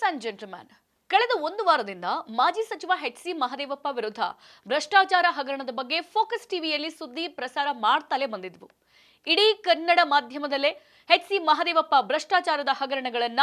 And gentleman, ಕಳೆದ ಒಂದು ವಾರದಿಂದ ಮಾಜಿ ಸಚಿವ ಎಚ್.ಸಿ. ಮಹದೇವಪ್ಪ ವಿರುದ್ಧ ಭ್ರಷ್ಟಾಚಾರ ಹಗರಣದ ಬಗ್ಗೆ ಫೋಕಸ್ ಟಿವಿಯಲ್ಲಿ ಸುದ್ದಿ ಪ್ರಸಾರ ಮಾಡ್ತಲೇ ಬಂದಿದ್ವು. ಇಡೀ ಕನ್ನಡ ಮಾಧ್ಯಮದಲ್ಲೇ ಎಚ್.ಸಿ. ಮಹದೇವಪ್ಪ ಭ್ರಷ್ಟಾಚಾರದ ಹಗರಣಗಳನ್ನ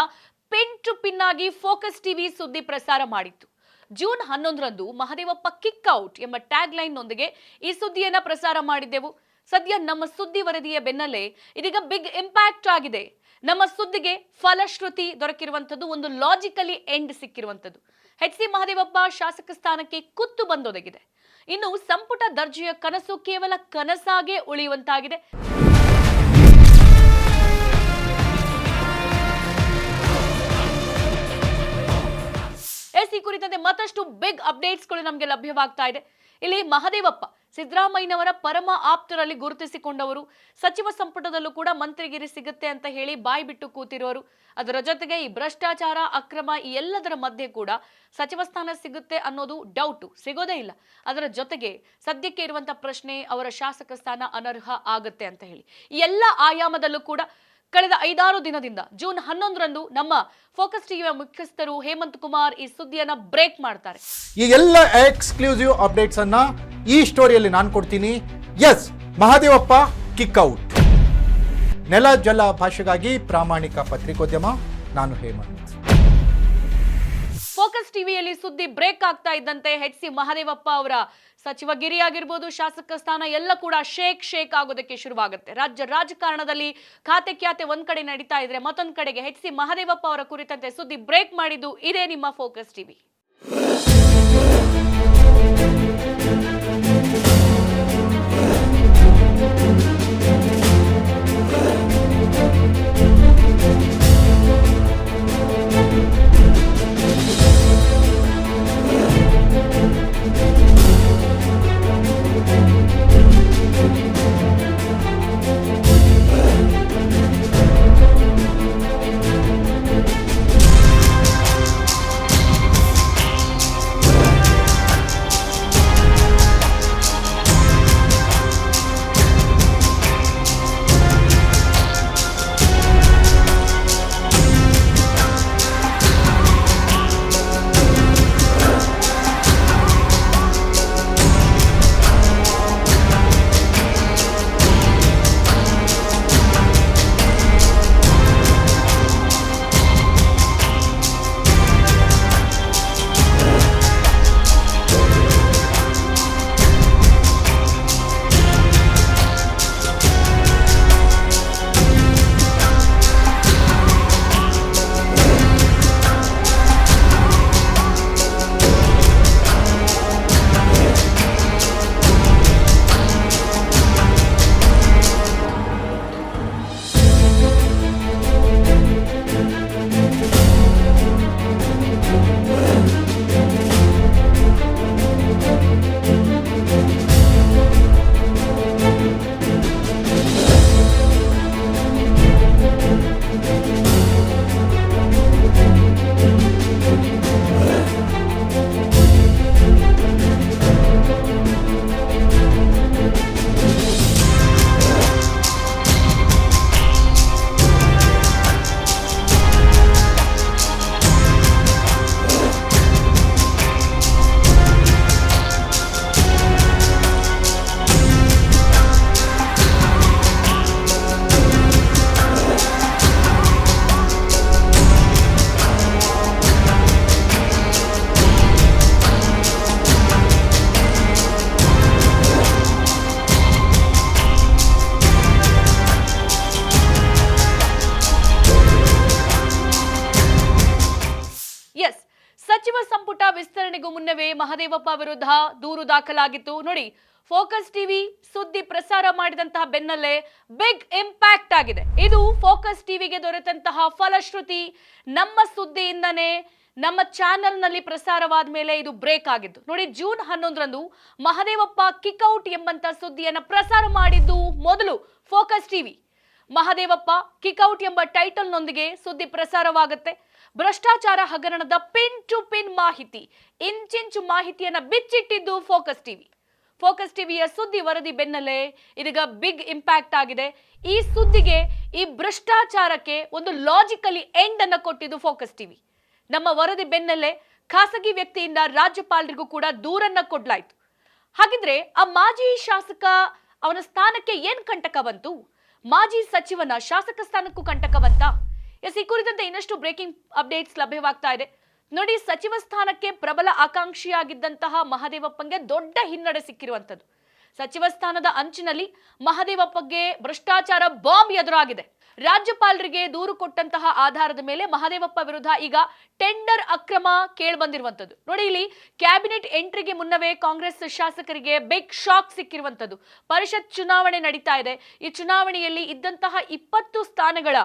ಪಿನ್ ಟು ಪಿನ್ ಆಗಿ ಫೋಕಸ್ ಟಿವಿ ಸುದ್ದಿ ಪ್ರಸಾರ ಮಾಡಿತ್ತು. ಜೂನ್ 11ರಂದು ಮಹದೇವಪ್ಪ ಕಿಕ್ ಔಟ್ ಎಂಬ ಟ್ಯಾಗ್ ಲೈನ್ ನೊಂದಿಗೆ ಈ ಸುದ್ದಿಯನ್ನ ಪ್ರಸಾರ ಮಾಡಿದ್ದೆವು. ಸದ್ಯ ನಮ್ಮ ಸುದ್ದಿ ವರದಿಯ ಬೆನ್ನಲ್ಲೇ ಇದೀಗ ಬಿಗ್ ಇಂಪ್ಯಾಕ್ಟ್ ಆಗಿದೆ. ನಮ್ಮ ಸುದ್ದಿಗೆ ಫಲಶ್ರುತಿ ದೊರಕಿರುವಂತದ್ದು, ಒಂದು ಲಾಜಿಕಲಿ ಎಂಡ್ ಸಿಕ್ಕಿರುವಂತದ್ದು. ಎಚ್.ಸಿ. ಮಹದೇವಪ್ಪ ಶಾಸಕ ಸ್ಥಾನಕ್ಕೆ ಕುತ್ತು ಬಂದೊದಗಿದೆ. ಇನ್ನು ಸಂಪುಟ ದರ್ಜೆಯ ಕನಸು ಕೇವಲ ಕನಸಾಗೆ ಉಳಿಯುವಂತಾಗಿದೆ. ಈ ಕುರಿತಂತೆ ಮತ್ತಷ್ಟು ಬಿಗ್ ಅಪ್ಡೇಟ್ಸ್ಗಳು ನಮಗೆ ಲಭ್ಯವಾಗ್ತಾ ಇದೆ. ಇಲ್ಲಿ ಮಹದೇವಪ್ಪ ಸಿದ್ದರಾಮಯ್ಯನವರ ಪರಮ ಆಪ್ತರಲ್ಲಿ ಗುರುತಿಸಿಕೊಂಡವರು, ಸಚಿವ ಸಂಪುಟದಲ್ಲೂ ಕೂಡ ಮಂತ್ರಿಗಿರಿ ಸಿಗುತ್ತೆ ಅಂತ ಹೇಳಿ ಬಾಯಿ ಬಿಟ್ಟು ಕೂತಿರೋರು. ಅದರ ಜೊತೆಗೆ ಈ ಭ್ರಷ್ಟಾಚಾರ, ಅಕ್ರಮ ಈ ಎಲ್ಲದರ ಮಧ್ಯೆ ಕೂಡ ಸಚಿವ ಸ್ಥಾನ ಸಿಗುತ್ತೆ ಅನ್ನೋದು ಡೌಟು, ಸಿಗೋದೇ ಇಲ್ಲ. ಅದರ ಜೊತೆಗೆ ಸದ್ಯಕ್ಕೆ ಇರುವಂತಹ ಪ್ರಶ್ನೆ ಅವರ ಶಾಸಕ ಸ್ಥಾನ ಅನರ್ಹ ಆಗುತ್ತೆ ಅಂತ ಹೇಳಿ. ಈ ಎಲ್ಲ ಆಯಾಮದಲ್ಲೂ ಕೂಡ ಕಳೆದ 5-6 ದಿನದಿಂದ ಜೂನ್ 11ರಂದು ನಮ್ಮ ಫೋಕಸ್ ಟಿವಿಯ ಮುಖ್ಯಸ್ಥರು ಹೇಮಂತ್ ಕುಮಾರ್ ಈ ಸುದ್ದಿಯನ್ನ ಬ್ರೇಕ್ ಮಾಡ್ತಾರೆ. ಈ ಎಲ್ಲ ಎಕ್ಸ್ಕ್ಲೂಸಿವ್ ಅಪ್ಡೇಟ್ಸ್ ಅನ್ನ ಈ ಸ್ಟೋರಿಯಲ್ಲಿ ನಾನು ಕೊಡ್ತೀನಿ. Yes, Mahadevappa kick out. ನೆಲ ಜಲ ಭಾಷೆಗಾಗಿ ಪ್ರಾಮಾಣಿಕ ಪತ್ರಿಕೋದ್ಯಮ, ನಾನು ಹೇಮಂತ್. ಫೋಕಸ್ ಟಿವಿಯಲ್ಲಿ ಸುದ್ದಿ ಬ್ರೇಕ್ ಆಗ್ತಾ ಇದ್ದಂತೆ ಎಚ್.ಸಿ. ಮಹದೇವಪ್ಪ ಅವರ ಸಚಿವಗಿರಿ ಆಗಿರ್ಬೋದು, ಶಾಸಕ ಸ್ಥಾನ ಎಲ್ಲ ಕೂಡ ಶೇಕ್ ಆಗೋದಕ್ಕೆ ಶುರುವಾಗುತ್ತೆ. ರಾಜ್ಯ ರಾಜಕಾರಣದಲ್ಲಿ ಖಾತೆ ಕ್ಯಾತೆ ಒಂದ್ ಕಡೆ ನಡೀತಾ ಇದ್ರೆ, ಮತ್ತೊಂದ್ ಕಡೆಗೆ ಎಚ್.ಸಿ. ಮಹದೇವಪ್ಪ ಅವರ ಕುರಿತಂತೆ ಸುದ್ದಿ ಬ್ರೇಕ್ ಮಾಡಿದ್ದು ಇದೇ ನಿಮ್ಮ ಫೋಕಸ್ ಟಿವಿ. ಸಚಿವ ಸಂಪುಟ ವಿಸ್ತರಣೆಗೂ ಮುನ್ನವೇ ಮಹದೇವಪ್ಪ ವಿರುದ್ಧ ದೂರು ದಾಖಲಾಗಿತ್ತು. ನೋಡಿ, ಫೋಕಸ್ ಟಿವಿ ಸುದ್ದಿ ಪ್ರಸಾರ ಮಾಡಿದಂತಹ ಬೆನ್ನಲ್ಲೇ ಬಿಗ್ ಇಂಪ್ಯಾಕ್ಟ್ ಆಗಿದೆ. ಇದು ಫೋಕಸ್ ಟಿವಿಗೆ ದೊರೆತಂತಹ ಫಲಶ್ರುತಿ. ನಮ್ಮ ಸುದ್ದಿಯಿಂದನೇ ನಮ್ಮ ಚಾನೆಲ್ ನಲ್ಲಿ ಪ್ರಸಾರವಾದ ಮೇಲೆ ಇದು ಬ್ರೇಕ್ ಆಗಿದ್ದು. ನೋಡಿ, ಜೂನ್ 11ರಂದು ಮಹದೇವಪ್ಪ ಕಿಕ್ಔಟ್ ಎಂಬಂತ ಸುದ್ದಿಯನ್ನ ಪ್ರಸಾರ ಮಾಡಿದ್ದು ಮೊದಲು ಫೋಕಸ್ ಟಿವಿ. ಮಹದೇವಪ್ಪ ಕಿಕ್ಔಟ್ ಎಂಬ ಟೈಟಲ್ ನೊಂದಿಗೆ ಸುದ್ದಿ ಪ್ರಸಾರವಾಗುತ್ತೆ. ಭ್ರಷ್ಟಾಚಾರ ಹಗರಣದ ಪಿನ್ ಟು ಪಿನ್ ಮಾಹಿತಿ, ಇಂಚಿಂಚು ಮಾಹಿತಿಯನ್ನ ಬಿಚ್ಚಿಟ್ಟಿದ್ದು ಫೋಕಸ್ ಟಿವಿ. ಫೋಕಸ್ ಟಿವಿಯ ಸುದ್ದಿ ವರದಿ ಬೆನ್ನಲ್ಲೇ ಇದೀಗ ಬಿಗ್ ಇಂಪ್ಯಾಕ್ಟ್ ಆಗಿದೆ. ಈ ಸುದ್ದಿಗೆ, ಈ ಭ್ರಷ್ಟಾಚಾರಕ್ಕೆ ಒಂದು ಲಾಜಿಕಲಿ ಎಂಡ್ ಅನ್ನು ಕೊಟ್ಟಿದ್ದು ಫೋಕಸ್ ಟಿವಿ. ನಮ್ಮ ವರದಿ ಬೆನ್ನಲ್ಲೇ ಖಾಸಗಿ ವ್ಯಕ್ತಿಯಿಂದ ರಾಜ್ಯಪಾಲರಿಗೂ ಕೂಡ ದೂರನ್ನ ಕೊಡ್ಲಾಯ್ತು. ಹಾಗಿದ್ರೆ ಆ ಮಾಜಿ ಶಾಸಕ ಅವನ ಸ್ಥಾನಕ್ಕೆ ಏನ್ ಕಂಟಕ ಬಂತು? ಮಾಜಿ ಸಚಿವನ ಶಾಸಕ ಸ್ಥಾನಕ್ಕೂ ಕಂಟಕ ಬಂತ? ಎಸ್, ಈ ಕುರಿತಂತೆ ಇನ್ನಷ್ಟು ಬ್ರೇಕಿಂಗ್ ಅಪ್ಡೇಟ್ಸ್ ಲಭ್ಯವಾಗ್ತಾ ಇದೆ. ನೋಡಿ, ಸಚಿವ ಸ್ಥಾನಕ್ಕೆ ಪ್ರಬಲ ಆಕಾಂಕ್ಷಿಯಾಗಿದ್ದಂತಹ ಮಹದೇವಪ್ಪಂಗೆ ದೊಡ್ಡ ಹಿನ್ನಡೆ ಸಿಕ್ಕಿರುವಂತದ್ದು. ಸಚಿವ ಸ್ಥಾನದ ಅಂಚಿನಲ್ಲಿ ಮಹದೇವಪ್ಪಗೆ ಭ್ರಷ್ಟಾಚಾರ ಬಾಂಬ್ ಎದುರಾಗಿದೆ. ರಾಜ್ಯಪಾಲರಿಗೆ ದೂರು ಕೊಟ್ಟಂತಹ ಆಧಾರದ ಮೇಲೆ ಮಹದೇವಪ್ಪ ವಿರುದ್ಧ ಈಗ ಟೆಂಡರ್ ಅಕ್ರಮ ಕೇಳ್ಬಂದಿರುವಂತದ್ದು. ನೋಡಿ, ಇಲ್ಲಿ ಕ್ಯಾಬಿನೆಟ್ ಎಂಟ್ರಿಗೆ ಮುನ್ನವೇ ಕಾಂಗ್ರೆಸ್ ಶಾಸಕರಿಗೆ ಬಿಗ್ ಶಾಕ್ ಸಿಕ್ಕಿರುವಂತದ್ದು. ಪರಿಷತ್ ಚುನಾವಣೆ ನಡೀತಾ ಇದೆ. ಈ ಚುನಾವಣೆಯಲ್ಲಿ ಇದ್ದಂತಹ 20 ಸ್ಥಾನಗಳ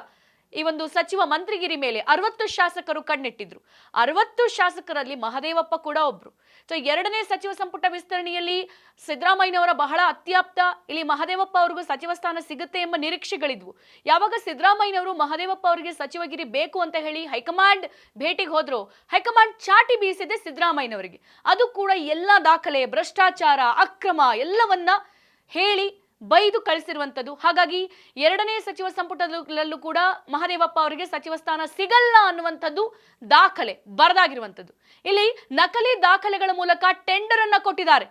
ಈ ಒಂದು ಸಚಿವ ಮಂತ್ರಿಗಿರಿ ಮೇಲೆ 60 ಶಾಸಕರು ಕಣ್ಣಿಟ್ಟಿದ್ರು. 60 ಶಾಸಕರಲ್ಲಿ ಮಹದೇವಪ್ಪ ಕೂಡ ಒಬ್ರು. ಸೊ 2ನೇ ಸಚಿವ ಸಂಪುಟ ವಿಸ್ತರಣೆಯಲ್ಲಿ ಸಿದ್ದರಾಮಯ್ಯನವರ ಬಹಳ ಅತ್ಯಾಪ್ತ ಇಲ್ಲಿ ಮಹದೇವಪ್ಪ ಅವ್ರಿಗೂ ಸಚಿವ ಸ್ಥಾನ ಸಿಗುತ್ತೆ ಎಂಬ ನಿರೀಕ್ಷೆಗಳಿದ್ವು. ಯಾವಾಗ ಸಿದ್ದರಾಮಯ್ಯನವರು ಮಹದೇವಪ್ಪ ಅವರಿಗೆ ಸಚಿವಗಿರಿ ಬೇಕು ಅಂತ ಹೇಳಿ ಹೈಕಮಾಂಡ್ ಭೇಟಿಗೆ ಹೋದ್ರು, ಹೈಕಮಾಂಡ್ ಚಾಟಿ ಬೀಸಿದೆ ಸಿದ್ದರಾಮಯ್ಯನವರಿಗೆ. ಅದು ಕೂಡ ಎಲ್ಲ ದಾಖಲೆ, ಭ್ರಷ್ಟಾಚಾರ, ಅಕ್ರಮ ಎಲ್ಲವನ್ನ ಹೇಳಿ ಬೈದು ಕಳಿಸಿರುವಂತದ್ದು. ಹಾಗಾಗಿ 2ನೇ ಸಚಿವ ಸಂಪುಟದಲ್ಲೂ ಕೂಡ ಮಹದೇವಪ್ಪ ಅವರಿಗೆ ಸಚಿವ ಸ್ಥಾನ ಸಿಗಲ್ಲ ಅನ್ನುವಂಥದ್ದು ದಾಖಲೆ ಬರದಾಗಿರುವಂತದ್ದು. ಇಲ್ಲಿ ನಕಲಿ ದಾಖಲೆಗಳ ಮೂಲಕ ಟೆಂಡರ್ ಅನ್ನ ಕೊಟ್ಟಿದ್ದಾರೆ.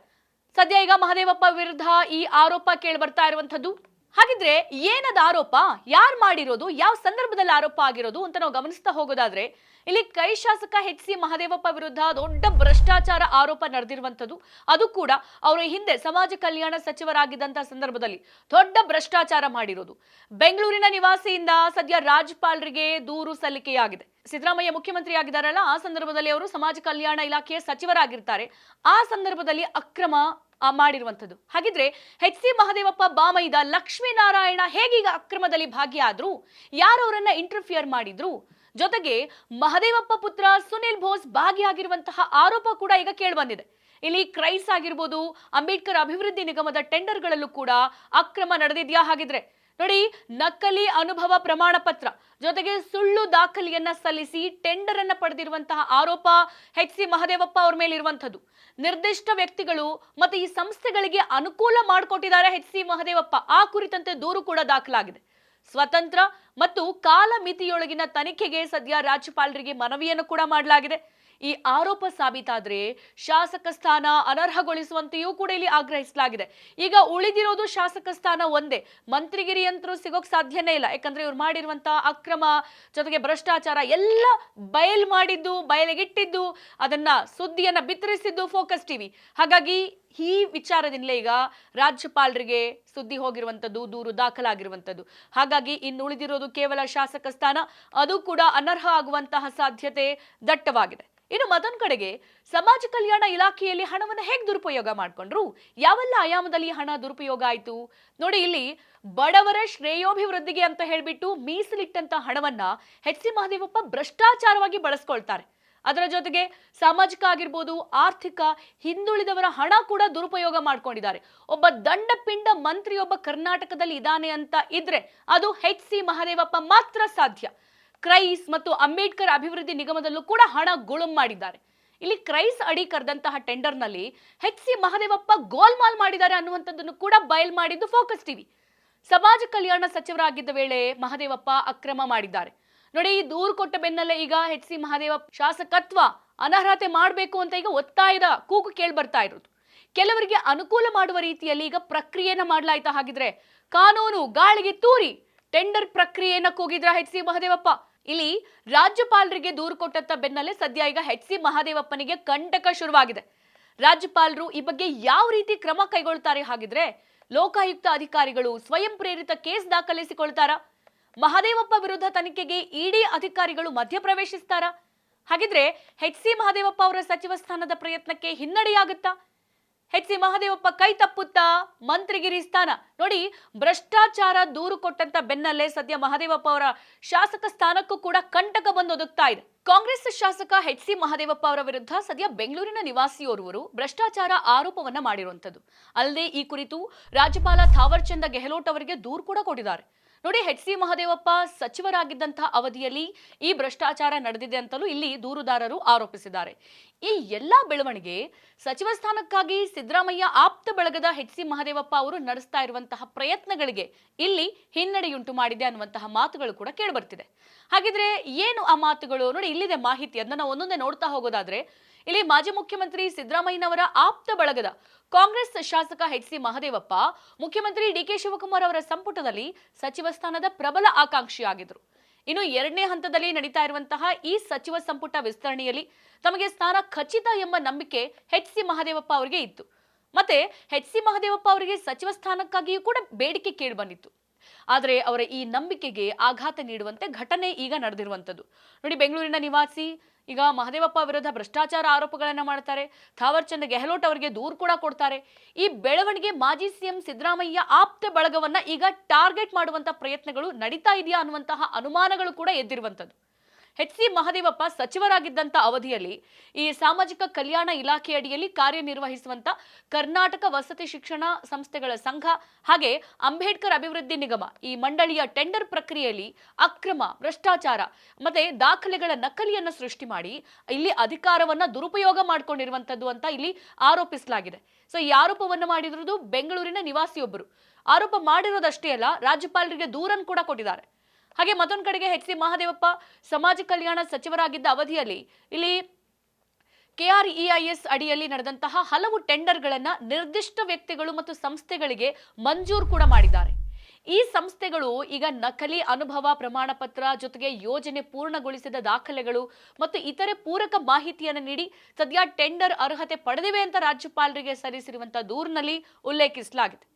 ಸದ್ಯ ಈಗ ಮಹದೇವಪ್ಪ ವಿರುದ್ಧ ಈ ಆರೋಪ ಕೇಳಿ ಬರ್ತಾ ಇರುವಂತದ್ದು. ಹಾಗಿದ್ರೆ ಏನದ ಆರೋಪ? ಯಾರು ಮಾಡಿರೋದು? ಯಾವ ಸಂದರ್ಭದಲ್ಲಿ ಆರೋಪ ಆಗಿರೋದು ಅಂತ ನಾವು ಗಮನಿಸ್ತಾ ಹೋಗೋದಾದ್ರೆ, ಇಲ್ಲಿ ಕೈ ಶಾಸಕ ಎಚ್.ಸಿ. ಮಹದೇವಪ್ಪ ವಿರುದ್ಧ ದೊಡ್ಡ ಭ್ರಷ್ಟಾಚಾರ ಆರೋಪ ನಡೆದಿರುವಂತದ್ದು. ಅದು ಕೂಡ ಅವರು ಹಿಂದೆ ಸಮಾಜ ಕಲ್ಯಾಣ ಸಚಿವರಾಗಿದ್ದಂತಹ ಸಂದರ್ಭದಲ್ಲಿ ದೊಡ್ಡ ಭ್ರಷ್ಟಾಚಾರ ಮಾಡಿರೋದು. ಬೆಂಗಳೂರಿನ ನಿವಾಸಿಯಿಂದ ಸದ್ಯ ರಾಜ್ಯಪಾಲರಿಗೆ ದೂರು ಸಲ್ಲಿಕೆಯಾಗಿದೆ. ಸಿದ್ದರಾಮಯ್ಯ ಮುಖ್ಯಮಂತ್ರಿ ಆಗಿದ್ದಾರಲ್ಲ, ಆ ಸಂದರ್ಭದಲ್ಲಿ ಅವರು ಸಮಾಜ ಕಲ್ಯಾಣ ಇಲಾಖೆಯ ಸಚಿವರಾಗಿರ್ತಾರೆ. ಆ ಸಂದರ್ಭದಲ್ಲಿ ಅಕ್ರಮ ಮಾಡಿರುವಂತದ್ದು. ಹಾಗಿದ್ರೆ ಎಚ್.ಸಿ. ಮಹದೇವಪ್ಪ ಬಾಮೈದ ಲಕ್ಷ್ಮೀನಾರಾಯಣ ಹೇಗೀಗ ಅಕ್ರಮದಲ್ಲಿ ಭಾಗಿಯಾದ್ರು? ಯಾರು ಅವರನ್ನ ಇಂಟರ್ಫಿಯರ್ ಮಾಡಿದ್ರು? ಜೊತೆಗೆ ಮಹದೇವಪ್ಪ ಪುತ್ರ ಸುನಿಲ್ ಬೋಸ್ ಭಾಗಿಯಾಗಿರುವಂತಹ ಆರೋಪ ಕೂಡ ಈಗ ಕೇಳಿಬಂದಿದೆ. ಇಲ್ಲಿ ಕ್ರೈಸ್ ಆಗಿರ್ಬೋದು, ಅಂಬೇಡ್ಕರ್ ಅಭಿವೃದ್ಧಿ ನಿಗಮದ ಟೆಂಡರ್ಗಳಲ್ಲೂ ಕೂಡ ಅಕ್ರಮ ನಡೆದಿದ್ಯಾ? ಹಾಗಿದ್ರೆ ನೋಡಿ, ನಕಲಿ ಅನುಭವ ಪ್ರಮಾಣ ಪತ್ರ ಜೊತೆಗೆ ಸುಳ್ಳು ದಾಖಲೆಯನ್ನ ಸಲ್ಲಿಸಿ ಟೆಂಡರ್ ಅನ್ನ ಪಡೆದಿರುವಂತಹ ಆರೋಪ ಎಚ್.ಸಿ. ಮಹದೇವಪ್ಪ ಅವ್ರ ಮೇಲೆ ಇರುವಂತದ್ದು. ನಿರ್ದಿಷ್ಟ ವ್ಯಕ್ತಿಗಳು ಮತ್ತೆ ಈ ಸಂಸ್ಥೆಗಳಿಗೆ ಅನುಕೂಲ ಮಾಡಿಕೊಟ್ಟಿದ್ದಾರೆ ಎಚ್.ಸಿ. ಮಹದೇವಪ್ಪ. ಆ ಕುರಿತಂತೆ ದೂರು ಕೂಡ ದಾಖಲಾಗಿದೆ. ಸ್ವತಂತ್ರ ಮತ್ತು ಕಾಲಮಿತಿಯೊಳಗಿನ ತನಿಖೆಗೆ ಸದ್ಯ ರಾಜ್ಯಪಾಲರಿಗೆ ಮನವಿಯನ್ನು ಕೂಡ ಮಾಡಲಾಗಿದೆ. ಈ ಆರೋಪ ಸಾಬೀತಾದ್ರೆ ಶಾಸಕ ಸ್ಥಾನ ಅನರ್ಹಗೊಳಿಸುವಂತೆಯೂ ಕೂಡ ಇಲ್ಲಿ ಆಗ್ರಹಿಸಲಾಗಿದೆ. ಈಗ ಉಳಿದಿರೋದು ಶಾಸಕ ಸ್ಥಾನ ಒಂದೇ. ಮಂತ್ರಿಗಿರಿ ಅಂತರೂ ಸಿಗೋಕ್ ಸಾಧ್ಯನೇ ಇಲ್ಲ. ಯಾಕಂದ್ರೆ ಇವ್ರು ಮಾಡಿರುವಂತಹ ಅಕ್ರಮ ಜೊತೆಗೆ ಭ್ರಷ್ಟಾಚಾರ ಎಲ್ಲ ಬಯಲಿಗಿಟ್ಟಿದ್ದು, ಅದನ್ನ ಸುದ್ದಿಯನ್ನ ಬಿತ್ತರಿಸಿದ್ದು ಫೋಕಸ್ ಟಿವಿ. ಹಾಗಾಗಿ ಈ ವಿಚಾರದಿಂದಲೇ ಈಗ ರಾಜ್ಯಪಾಲರಿಗೆ ಸುದ್ದಿ ಹೋಗಿರುವಂತದ್ದು, ದೂರು ದಾಖಲಾಗಿರುವಂತದ್ದು. ಹಾಗಾಗಿ ಇನ್ನು ಉಳಿದಿರೋದು ಕೇವಲ ಶಾಸಕ ಸ್ಥಾನ, ಅದು ಕೂಡ ಅನರ್ಹ ಆಗುವಂತಹ ಸಾಧ್ಯತೆ ದಟ್ಟವಾಗಿದೆ. ಇನ್ನು ಮತ್ತೊಂದು ಕಡೆಗೆ ಸಮಾಜ ಕಲ್ಯಾಣ ಇಲಾಖೆಯಲ್ಲಿ ಹಣವನ್ನು ಹೇಗೆ ದುರುಪಯೋಗ ಮಾಡಿಕೊಂಡ್ರು? ಯಾವೆಲ್ಲ ಆಯಾಮದಲ್ಲಿ ಹಣ ದುರುಪಯೋಗ ಆಯಿತು? ನೋಡಿ, ಇಲ್ಲಿ ಬಡವರ ಶ್ರೇಯೋಭಿವೃದ್ಧಿಗೆ ಅಂತ ಹೇಳ್ಬಿಟ್ಟು ಮೀಸಲಿಟ್ಟಂತ ಹಣವನ್ನ ಎಚ್.ಸಿ. ಮಹದೇವಪ್ಪ ಭ್ರಷ್ಟಾಚಾರವಾಗಿ ಬಳಸ್ಕೊಳ್ತಾರೆ. ಅದರ ಜೊತೆಗೆ ಸಾಮಾಜಿಕ ಆಗಿರ್ಬೋದು, ಆರ್ಥಿಕ ಹಿಂದುಳಿದವರ ಹಣ ಕೂಡ ದುರುಪಯೋಗ ಮಾಡ್ಕೊಂಡಿದ್ದಾರೆ. ಒಬ್ಬ ದಂಡಪಿಂಡ ಮಂತ್ರಿಯೊಬ್ಬ ಕರ್ನಾಟಕದಲ್ಲಿ ಇದ್ದಾನೆ ಅಂತ ಇದ್ರೆ ಅದು ಎಚ್.ಸಿ. ಮಹದೇವಪ್ಪ ಮಾತ್ರ ಸಾಧ್ಯ. ಕ್ರೈಸ್ ಮತ್ತು ಅಂಬೇಡ್ಕರ್ ಅಭಿವೃದ್ಧಿ ನಿಗಮದಲ್ಲೂ ಕೂಡ ಹಣ ಗುಳುಂ ಮಾಡಿದ್ದಾರೆ. ಇಲ್ಲಿ ಕ್ರೈಸ್ ಅಡಿ ಕರೆದಂತಹ ಟೆಂಡರ್ನಲ್ಲಿ ಎಚ್.ಸಿ. ಮಹದೇವಪ್ಪ ಗೋಲ್ಮಾಲ್ ಮಾಡಿದ್ದಾರೆ ಅನ್ನುವಂಥದ್ದನ್ನು ಕೂಡ ಬಯಲ್ ಮಾಡಿದ್ದು ಫೋಕಸ್ ಟಿವಿ. ಸಮಾಜ ಕಲ್ಯಾಣ ಸಚಿವರಾಗಿದ್ದ ವೇಳೆ ಮಹದೇವಪ್ಪ ಅಕ್ರಮ ಮಾಡಿದ್ದಾರೆ. ನೋಡಿ, ಈ ದೂರು ಕೊಟ್ಟ ಬೆನ್ನಲ್ಲೇ ಈಗ ಎಚ್.ಸಿ. ಮಹದೇವಪ್ಪ ಶಾಸಕತ್ವ ಅನರ್ಹತೆ ಮಾಡಬೇಕು ಅಂತ ಈಗ ಒತ್ತಾಯದ ಕೂಗು ಕೇಳಿ ಬರ್ತಾ ಇರೋದು. ಕೆಲವರಿಗೆ ಅನುಕೂಲ ಮಾಡುವ ರೀತಿಯಲ್ಲಿ ಈಗ ಪ್ರಕ್ರಿಯೆನ ಮಾಡಲಾಯ್ತಾ? ಹಾಗಿದ್ರೆ ಕಾನೂನು ಗಾಳಿಗೆ ತೂರಿ ಟೆಂಡರ್ ಪ್ರಕ್ರಿಯೆಯನ್ನ ಕೂಗಿದ್ರ ಎಚ್.ಸಿ. ಮಹದೇವಪ್ಪ. ಇಲ್ಲಿ ರಾಜ್ಯಪಾಲರಿಗೆ ದೂರು ಕೊಟ್ಟಂತ ಬೆನ್ನಲ್ಲೇ ಸದ್ಯ ಈಗ ಎಚ್.ಸಿ. ಮಹದೇವಪ್ಪನಿಗೆ ಕಂಟಕ ಶುರುವಾಗಿದೆ. ರಾಜ್ಯಪಾಲರು ಈ ಬಗ್ಗೆ ಯಾವ ರೀತಿ ಕ್ರಮ ಕೈಗೊಳ್ತಾರೆ? ಹಾಗಿದ್ರೆ ಲೋಕಾಯುಕ್ತ ಅಧಿಕಾರಿಗಳು ಸ್ವಯಂ ಪ್ರೇರಿತ ಕೇಸ್ ದಾಖಲಿಸಿಕೊಳ್ತಾರಾ? ಮಹದೇವಪ್ಪ ವಿರುದ್ಧ ತನಿಖೆಗೆ ಇಡಿ ಅಧಿಕಾರಿಗಳು ಮಧ್ಯಪ್ರವೇಶಿಸ್ತಾರಾ? ಹಾಗಿದ್ರೆ ಎಚ್.ಸಿ. ಮಹದೇವಪ್ಪ ಅವರ ಸಚಿವ ಸ್ಥಾನದ ಪ್ರಯತ್ನಕ್ಕೆ ಹಿನ್ನಡೆಯಾಗುತ್ತಾ? ಎಚ್.ಸಿ. ಮಹದೇವಪ್ಪ ಕೈ ತಪ್ಪುತ್ತಾ ಮಂತ್ರಿಗಿರಿ ಸ್ಥಾನ? ನೋಡಿ, ಭ್ರಷ್ಟಾಚಾರ ದೂರು ಕೊಟ್ಟಂತ ಬೆನ್ನಲ್ಲೇ ಸದ್ಯ ಮಹದೇವಪ್ಪ ಅವರ ಶಾಸಕ ಸ್ಥಾನಕ್ಕೂ ಕೂಡ ಕಂಟಕ ಬಂದೊದಗ್ತಾ ಇದೆ. ಕಾಂಗ್ರೆಸ್ ಶಾಸಕ ಎಚ್.ಸಿ. ಮಹದೇವಪ್ಪ ಅವರ ವಿರುದ್ಧ ಸದ್ಯ ಬೆಂಗಳೂರಿನ ನಿವಾಸಿಯೋರ್ವರು ಭ್ರಷ್ಟಾಚಾರ ಆರೋಪವನ್ನ ಮಾಡಿರುವಂತದ್ದು. ಅಲ್ಲದೆ ಈ ಕುರಿತು ರಾಜ್ಯಪಾಲ ಥಾವರ್ ಚಂದ್ ಗೆಹ್ಲೋಟ್ ಅವರಿಗೆ ದೂರು ಕೂಡ ಕೊಟ್ಟಿದ್ದಾರೆ. ನೋಡಿ, ಎಚ್.ಸಿ. ಮಹದೇವಪ್ಪ ಸಚಿವರಾಗಿದ್ದಂತಹ ಅವಧಿಯಲ್ಲಿ ಈ ಭ್ರಷ್ಟಾಚಾರ ನಡೆದಿದೆ ಅಂತಲೂ ಇಲ್ಲಿ ದೂರುದಾರರು ಆರೋಪಿಸಿದ್ದಾರೆ. ಈ ಎಲ್ಲಾ ಬೆಳವಣಿಗೆ ಸಚಿವ ಸ್ಥಾನಕ್ಕಾಗಿ ಸಿದ್ದರಾಮಯ್ಯ ಆಪ್ತ ಬಳಗದ ಎಚ್.ಸಿ. ಮಹದೇವಪ್ಪ ಅವರು ನಡೆಸ್ತಾ ಇರುವಂತಹ ಪ್ರಯತ್ನಗಳಿಗೆ ಇಲ್ಲಿ ಹಿನ್ನಡೆಯುಂಟು ಮಾಡಿದೆ ಅನ್ನುವಂತಹ ಮಾತುಗಳು ಕೂಡ ಕೇಳಿಬರ್ತಿದೆ. ಹಾಗಿದ್ರೆ ಏನು ಆ ಮಾತುಗಳು? ನೋಡಿ, ಇಲ್ಲಿದೆ ಮಾಹಿತಿ. ಅದನ್ನ ನಾವು ಒಂದೊಂದೇ ನೋಡ್ತಾ ಹೋಗೋದಾದ್ರೆ, ಇಲ್ಲಿ ಮಾಜಿ ಮುಖ್ಯಮಂತ್ರಿ ಸಿದ್ದರಾಮಯ್ಯನವರ ಆಪ್ತ ಬಳಗದ ಕಾಂಗ್ರೆಸ್ ಶಾಸಕ ಎಚ್.ಸಿ. ಮಹದೇವಪ್ಪ ಮುಖ್ಯಮಂತ್ರಿ ಡಿ.ಕೆ. ಶಿವಕುಮಾರ್ ಅವರ ಸಂಪುಟದಲ್ಲಿ ಸಚಿವ ಸ್ಥಾನದ ಪ್ರಬಲ ಆಕಾಂಕ್ಷಿಯಾಗಿದ್ರು. ಇನ್ನು ಎರಡನೇ ಹಂತದಲ್ಲಿ ನಡೀತಾ ಇರುವಂತಹ ಈ ಸಚಿವ ಸಂಪುಟ ವಿಸ್ತರಣೆಯಲ್ಲಿ ತಮಗೆ ಸ್ಥಾನ ಖಚಿತ ಎಂಬ ನಂಬಿಕೆ ಎಚ್.ಸಿ. ಮಹದೇವಪ್ಪ ಅವರಿಗೆ ಇತ್ತು. ಮತ್ತೆ ಎಚ್.ಸಿ. ಮಹದೇವಪ್ಪ ಅವರಿಗೆ ಸಚಿವ ಸ್ಥಾನಕ್ಕಾಗಿಯೂ ಕೂಡ ಬೇಡಿಕೆ ಕೇಳಿ ಬಂದಿತ್ತು. ಆದರೆ ಅವರ ಈ ನಂಬಿಕೆಗೆ ಆಘಾತ ನೀಡುವಂತೆ ಘಟನೆ ಈಗ ನಡೆದಿರುವಂತದ್ದು. ನೋಡಿ, ಬೆಂಗಳೂರಿನ ನಿವಾಸಿ ಈಗ ಮಹದೇವಪ್ಪ ವಿರುದ್ಧ ಭ್ರಷ್ಟಾಚಾರ ಆರೋಪಗಳನ್ನ ಮಾಡ್ತಾರೆ. ಥಾವರ್ ಚಂದ್ ಗೆಹ್ಲೋಟ್ ಅವರಿಗೆ ದೂರು ಕೂಡ ಕೊಡ್ತಾರೆ. ಈ ಬೆಳವಣಿಗೆ ಮಾಜಿ ಸಿಎಂ ಸಿದ್ದರಾಮಯ್ಯ ಆಪ್ತ ಬಳಗವನ್ನ ಈಗ ಟಾರ್ಗೆಟ್ ಮಾಡುವಂತ ಪ್ರಯತ್ನಗಳು ನಡೀತಾ ಇದೆಯಾ ಅನ್ನುವಂತಹ ಅನುಮಾನಗಳು ಕೂಡ ಎದ್ದಿರುವಂತದ್ದು. ಎಚ್.ಸಿ. ಮಹದೇವಪ್ಪ ಸಚಿವರಾಗಿದ್ದಂತ ಅವಧಿಯಲ್ಲಿ ಈ ಸಾಮಾಜಿಕ ಕಲ್ಯಾಣ ಇಲಾಖೆ ಅಡಿಯಲ್ಲಿ ಕಾರ್ಯನಿರ್ವಹಿಸುವಂತ ಕರ್ನಾಟಕ ವಸತಿ ಶಿಕ್ಷಣ ಸಂಸ್ಥೆಗಳ ಸಂಘ ಹಾಗೆ ಅಂಬೇಡ್ಕರ್ ಅಭಿವೃದ್ಧಿ ನಿಗಮ ಈ ಮಂಡಳಿಯ ಟೆಂಡರ್ ಪ್ರಕ್ರಿಯೆಯಲ್ಲಿ ಅಕ್ರಮ, ಭ್ರಷ್ಟಾಚಾರ ಮತ್ತೆ ದಾಖಲೆಗಳ ನಕಲಿಯನ್ನ ಸೃಷ್ಟಿ ಮಾಡಿ ಇಲ್ಲಿ ಅಧಿಕಾರವನ್ನ ದುರುಪಯೋಗ ಮಾಡಿಕೊಂಡಿರುವಂತದ್ದು ಅಂತ ಇಲ್ಲಿ ಆರೋಪಿಸಲಾಗಿದೆ. ಸೊ ಈ ಆರೋಪವನ್ನು ಮಾಡಿರುವುದು ಬೆಂಗಳೂರಿನ ನಿವಾಸಿಯೊಬ್ಬರು. ಆರೋಪ ಮಾಡಿರೋದಷ್ಟೇ ಅಲ್ಲ, ರಾಜ್ಯಪಾಲರಿಗೆ ದೂರನ್ನು ಕೂಡ ಕೊಟ್ಟಿದ್ದಾರೆ. ಹಾಗೆ ಮತ್ತೊಂದು ಕಡೆಗೆ ಎಚ್.ಸಿ. ಮಹದೇವಪ್ಪ ಸಮಾಜ ಕಲ್ಯಾಣ ಸಚಿವರಾಗಿದ್ದ ಅವಧಿಯಲ್ಲಿ ಇಲ್ಲಿ KREIS ಅಡಿಯಲ್ಲಿ ನಡೆದಂತಹ ಹಲವು ಟೆಂಡರ್ಗಳನ್ನ ನಿರ್ದಿಷ್ಟ ವ್ಯಕ್ತಿಗಳು ಮತ್ತು ಸಂಸ್ಥೆಗಳಿಗೆ ಮಂಜೂರು ಕೂಡ ಮಾಡಿದ್ದಾರೆ. ಈ ಸಂಸ್ಥೆಗಳು ಈಗ ನಕಲಿ ಅನುಭವ ಪ್ರಮಾಣ ಪತ್ರ ಜೊತೆಗೆ ಯೋಜನೆ ಪೂರ್ಣಗೊಳಿಸಿದ ದಾಖಲೆಗಳು ಮತ್ತು ಇತರೆ ಪೂರಕ ಮಾಹಿತಿಯನ್ನು ನೀಡಿ ಸದ್ಯ ಟೆಂಡರ್ ಅರ್ಹತೆ ಪಡೆದಿವೆ ಅಂತ ರಾಜ್ಯಪಾಲರಿಗೆ ಸಲ್ಲಿಸಿರುವಂತಹ ದೂರಿನಲ್ಲಿ ಉಲ್ಲೇಖಿಸಲಾಗಿದೆ.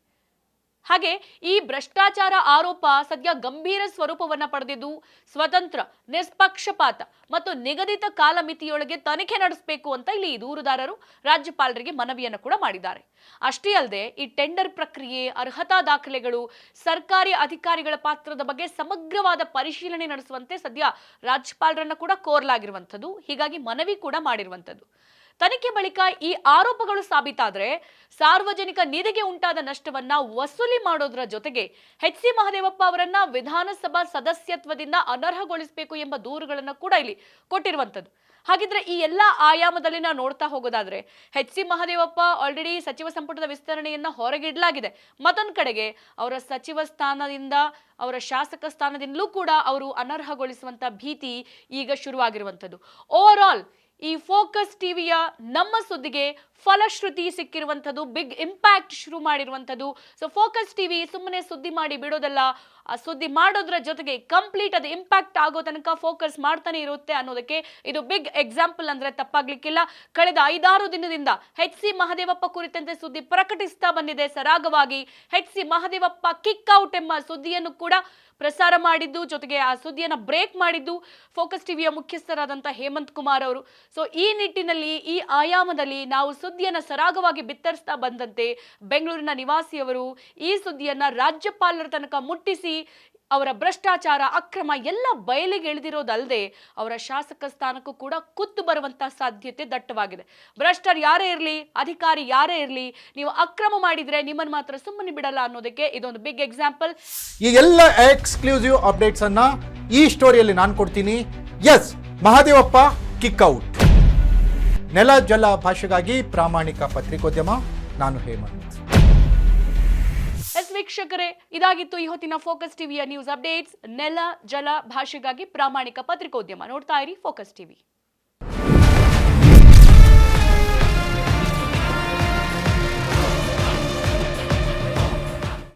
ಹಾಗೆ ಈ ಭ್ರಷ್ಟಾಚಾರ ಆರೋಪ ಸದ್ಯ ಗಂಭೀರ ಸ್ವರೂಪವನ್ನ ಪಡೆದಿದ್ದು ಸ್ವತಂತ್ರ, ನಿಷ್ಪಕ್ಷಪಾತ ಮತ್ತು ನಿಗದಿತ ಕಾಲಮಿತಿಯೊಳಗೆ ತನಿಖೆ ನಡೆಸಬೇಕು ಅಂತ ಇಲ್ಲಿ ದೂರುದಾರರು ರಾಜ್ಯಪಾಲರಿಗೆ ಮನವಿಯನ್ನು ಕೂಡ ಮಾಡಿದ್ದಾರೆ. ಅಷ್ಟೇ ಅಲ್ಲದೆ ಈ ಟೆಂಡರ್ ಪ್ರಕ್ರಿಯೆ, ಅರ್ಹತಾ ದಾಖಲೆಗಳು, ಸರ್ಕಾರಿ ಅಧಿಕಾರಿಗಳ ಪಾತ್ರದ ಬಗ್ಗೆ ಸಮಗ್ರವಾದ ಪರಿಶೀಲನೆ ನಡೆಸುವಂತೆ ಸದ್ಯ ರಾಜ್ಯಪಾಲರನ್ನ ಕೂಡ ಕೋರಲಾಗಿರುವಂಥದ್ದು. ಹೀಗಾಗಿ ಮನವಿ ಕೂಡ ಮಾಡಿರುವಂಥದ್ದು. ತನಿಖೆ ಬಳಿಕ ಈ ಆರೋಪಗಳು ಸಾಬೀತಾದ್ರೆ ಸಾರ್ವಜನಿಕ ನಿಧಿಗೆ ಉಂಟಾದ ನಷ್ಟವನ್ನ ವಸೂಲಿ ಮಾಡೋದ್ರ ಜೊತೆಗೆ ಎಚ್.ಸಿ. ಮಹದೇವಪ್ಪ ಅವರನ್ನ ವಿಧಾನಸಭಾ ಸದಸ್ಯತ್ವದಿಂದ ಅನರ್ಹಗೊಳಿಸಬೇಕು ಎಂಬ ದೂರುಗಳನ್ನು ಕೂಡ ಇಲ್ಲಿ ಕೊಟ್ಟಿರುವಂತದ್ದು. ಹಾಗಿದ್ರೆ ಈ ಎಲ್ಲಾ ಆಯಾಮದಲ್ಲಿ ನಾವು ನೋಡ್ತಾ ಹೋಗೋದಾದ್ರೆ ಎಚ್.ಸಿ. ಮಹದೇವಪ್ಪ ಆಲ್ರೆಡಿ ಸಚಿವ ಸಂಪುಟದ ವಿಸ್ತರಣೆಯನ್ನ ಹೊರಗಿಡಲಾಗಿದೆ. ಮತ್ತೊಂದು ಕಡೆಗೆ ಅವರ ಸಚಿವ ಸ್ಥಾನದಿಂದ, ಅವರ ಶಾಸಕ ಸ್ಥಾನದಿಂದಲೂ ಕೂಡ ಅವರು ಅನರ್ಹಗೊಳಿಸುವಂತ ಭೀತಿ ಈಗ ಶುರುವಾಗಿರುವಂತದ್ದು. ಓವರ್ ಆಲ್ ಈ ಫೋಕಸ್ ಟಿವಿಯ ನಮ್ಮ ಸುದ್ದಿಗೆ ಫಲಶ್ರುತಿ ಸಿಕ್ಕಿರುವಂಥದ್ದು, ಬಿಗ್ ಇಂಪ್ಯಾಕ್ಟ್ ಶುರು ಮಾಡಿರುವಂಥದ್ದು. ಸೊ ಫೋಕಸ್ ಟಿವಿ ಸುಮ್ಮನೆ ಸುದ್ದಿ ಮಾಡಿ ಬಿಡೋದಲ್ಲ, ಆ ಸುದ್ದಿ ಮಾಡೋದ್ರ ಜೊತೆಗೆ ಕಂಪ್ಲೀಟ್ ಅದು ಇಂಪ್ಯಾಕ್ಟ್ ಆಗೋ ತನಕ ಫೋಕಸ್ ಮಾಡ್ತಾನೆ ಇರುತ್ತೆ ಅನ್ನೋದಕ್ಕೆ ಇದು ಬಿಗ್ ಎಕ್ಸಾಂಪಲ್ ಅಂದ್ರೆ ತಪ್ಪಾಗ್ಲಿಕ್ಕಿಲ್ಲ. ಕಳೆದ 5-6 ದಿನದಿಂದ ಎಚ್.ಸಿ. ಮಹದೇವಪ್ಪ ಕುರಿತಂತೆ ಸುದ್ದಿ ಪ್ರಕಟಿಸ್ತಾ ಬಂದಿದೆ ಸರಾಗವಾಗಿ. ಎಚ್.ಸಿ. ಮಹದೇವಪ್ಪ ಕಿಕ್ ಔಟ್ ಎಂಬ ಸುದ್ದಿಯನ್ನು ಕೂಡ ಪ್ರಸಾರ ಮಾಡಿದ್ದು, ಜೊತೆಗೆ ಆ ಸುದ್ದಿಯನ್ನು ಬ್ರೇಕ್ ಮಾಡಿದ್ದು ಫೋಕಸ್ ಟಿವಿಯ ಮುಖ್ಯಸ್ಥರಾದಂಥ ಹೇಮಂತ್ ಕುಮಾರ್ ಅವರು. ಸೊ ಈ ನಿಟ್ಟಿನಲ್ಲಿ, ಈ ಆಯಾಮದಲ್ಲಿ ನಾವು ಸುದ್ದಿಯನ್ನು ಸರಾಗವಾಗಿ ಬಿತ್ತರಿಸ್ತಾ ಬಂದಂತೆ ಬೆಂಗಳೂರಿನ ನಿವಾಸಿಯವರು ಈ ಸುದ್ದಿಯನ್ನ ರಾಜ್ಯಪಾಲರ ತನಕ ಮುಟ್ಟಿಸಿ ಅವರ ಭ್ರಷ್ಟಾಚಾರ, ಅಕ್ರಮ ಎಲ್ಲ ಬಯಲಿಗೆ ಎಳೆದಿರೋದಲ್ಲದೆ ಅವರ ಶಾಸಕ ಸ್ಥಾನಕ್ಕೂ ಕೂಡ ಕುತ್ತು ಬರುವಂತಹ ಸಾಧ್ಯತೆ ದಟ್ಟವಾಗಿದೆ. ಭ್ರಷ್ಟರು ಯಾರೇ ಇರಲಿ, ಅಧಿಕಾರಿ ಯಾರೇ ಇರಲಿ, ನೀವು ಅಕ್ರಮ ಮಾಡಿದ್ರೆ ನಿಮ್ಮನ್ನು ಮಾತ್ರ ಸುಮ್ಮನೆ ಬಿಡಲ್ಲ ಅನ್ನೋದಕ್ಕೆ ಇದೊಂದು ಬಿಗ್ ಎಕ್ಸಾಂಪಲ್. ಈ ಎಲ್ಲ ಎಕ್ಸ್ಕ್ಲೂಸಿವ್ ಅಪ್ಡೇಟ್ಸ್ ಅನ್ನ ಈ ಸ್ಟೋರಿಯಲ್ಲಿ ನಾನು ಕೊಡ್ತೀನಿ. Yes, Mahadevappa kick out. ನೆಲ ಜಲ ಭಾಷೆಗಾಗಿ ಪ್ರಾಮಾಣಿಕ ಪತ್ರಿಕೋದ್ಯಮ. ನಾನು ಹೇಮಂತ್. ವೀಕ್ಷಕರೇ, ಇದಾಗಿತ್ತು ಈ ಹೊತ್ತಿನ ಫೋಕಸ್ ಟಿವಿಯ ನ್ಯೂಸ್ ಅಪ್ಡೇಟ್ಸ್. ನೆಲ ಜಲ ಭಾಷೆಗಾಗಿ ಪ್ರಾಮಾಣಿಕ ಪತ್ರಿಕೋದ್ಯಮ. ನೋಡ್ತಾ ಇರಿ ಫೋಕಸ್ ಟಿವಿ.